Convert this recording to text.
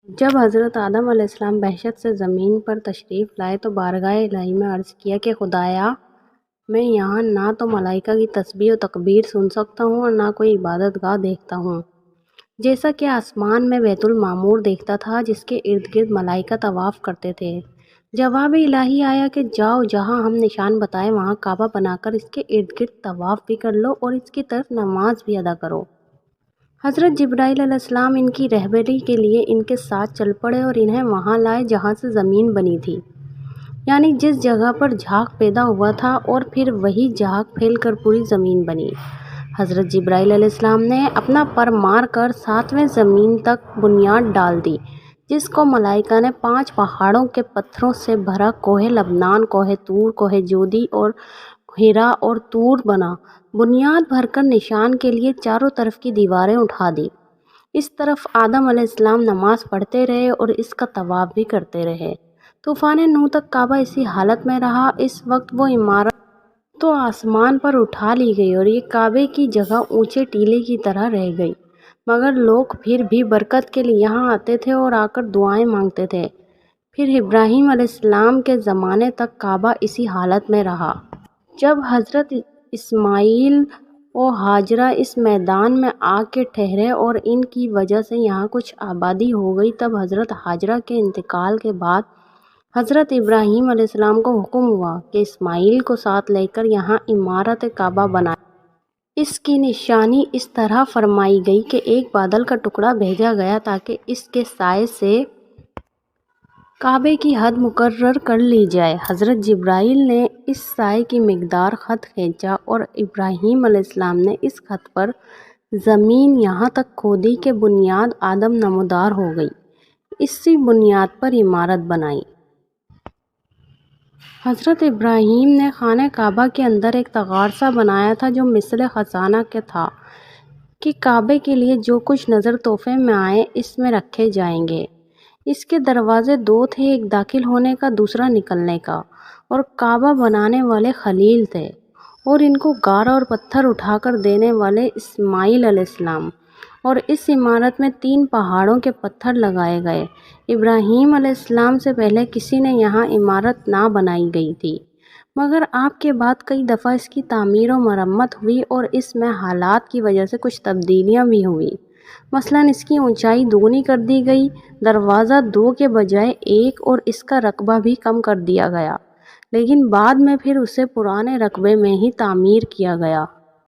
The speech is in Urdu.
جب حضرت آدم علیہ السلام بہشت سے زمین پر تشریف لائے تو بارگاہ الہی میں عرض کیا کہ خدایا، میں یہاں نہ تو ملائکہ کی تسبیح و تکبیر سن سکتا ہوں اور نہ کوئی عبادت گاہ دیکھتا ہوں، جیسا کہ آسمان میں بیت المعمور دیکھتا تھا جس کے ارد گرد ملائکہ طواف کرتے تھے۔ جواب الہی آیا کہ جاؤ، جہاں ہم نشان بتائے وہاں کعبہ بنا کر اس کے ارد گرد طواف بھی کر لو اور اس کی طرف نماز بھی ادا کرو۔ حضرت جبرائیل علیہ السلام ان کی رہبری کے لیے ان کے ساتھ چل پڑے اور انہیں وہاں لائے جہاں سے زمین بنی تھی، یعنی جس جگہ پر جھاگ پیدا ہوا تھا، اور پھر وہی جھاگ پھیل کر پوری زمین بنی۔ حضرت جبرائیل علیہ السلام نے اپنا پر مار کر 7ویں زمین تک بنیاد ڈال دی، جس کو ملائکہ نے 5 پہاڑوں کے پتھروں سے بھرا کوہ لبنان، کوہ طور، کوہ جودی اور ہیرا اور طور بنا۔ بنیاد بھر کر نشان کے لیے چاروں طرف کی دیواریں اٹھا دی۔ اس طرف آدم علیہ السلام نماز پڑھتے رہے اور اس کا طواف بھی کرتے رہے۔ طوفان نوح تک کعبہ اسی حالت میں رہا۔ اس وقت وہ عمارت تو آسمان پر اٹھا لی گئی اور یہ کعبے کی جگہ اونچے ٹیلے کی طرح رہ گئی، مگر لوگ پھر بھی برکت کے لیے یہاں آتے تھے اور آ کر دعائیں مانگتے تھے۔ پھر ابراہیم علیہ السلام کے زمانے تک کعبہ اسی حالت میں رہا۔ جب حضرت اسماعیل و ہاجرہ اس میدان میں آ کے ٹھہرے اور ان کی وجہ سے یہاں کچھ آبادی ہو گئی، تب حضرت ہاجرہ کے انتقال کے بعد حضرت ابراہیم علیہ السلام کو حکم ہوا کہ اسماعیل کو ساتھ لے کر یہاں عمارت کعبہ بنائیں۔ اس کی نشانی اس طرح فرمائی گئی کہ ایک بادل کا ٹکڑا بھیجا گیا تاکہ اس کے سائے سے کعبے کی حد مقرر کر لی جائے۔ حضرت جبرائیل نے اس سائے کی مقدار خط کھینچا اور ابراہیم علیہ السلام نے اس خط پر زمین یہاں تک کھودی کہ بنیاد آدم نمودار ہو گئی۔ اسی بنیاد پر عمارت بنائی۔ حضرت ابراہیم نے خانہ کعبہ کے اندر ایک تغارسہ بنایا تھا جو مثل خزانہ کے تھا کہ کعبے کے لیے جو کچھ نظر تحفے میں آئے اس میں رکھے جائیں گے۔ اس کے دروازے 2 تھے، ایک داخل ہونے کا، دوسرا نکلنے کا، اور کعبہ بنانے والے خلیل تھے اور ان کو گارا اور پتھر اٹھا کر دینے والے اسماعیل علیہ السلام، اور اس عمارت میں 3 پہاڑوں کے پتھر لگائے گئے۔ ابراہیم علیہ السلام سے پہلے کسی نے یہاں عمارت نہ بنائی گئی تھی، مگر آپ کے بعد کئی دفعہ اس کی تعمیر و مرمت ہوئی اور اس میں حالات کی وجہ سے کچھ تبدیلیاں بھی ہوئیں۔ مثلاً اس کی اونچائی دوگنی کر دی گئی، دروازہ 2 کے بجائے 1، اور اس کا رقبہ بھی کم کر دیا گیا، لیکن بعد میں پھر اسے پرانے رقبے میں ہی تعمیر کیا گیا۔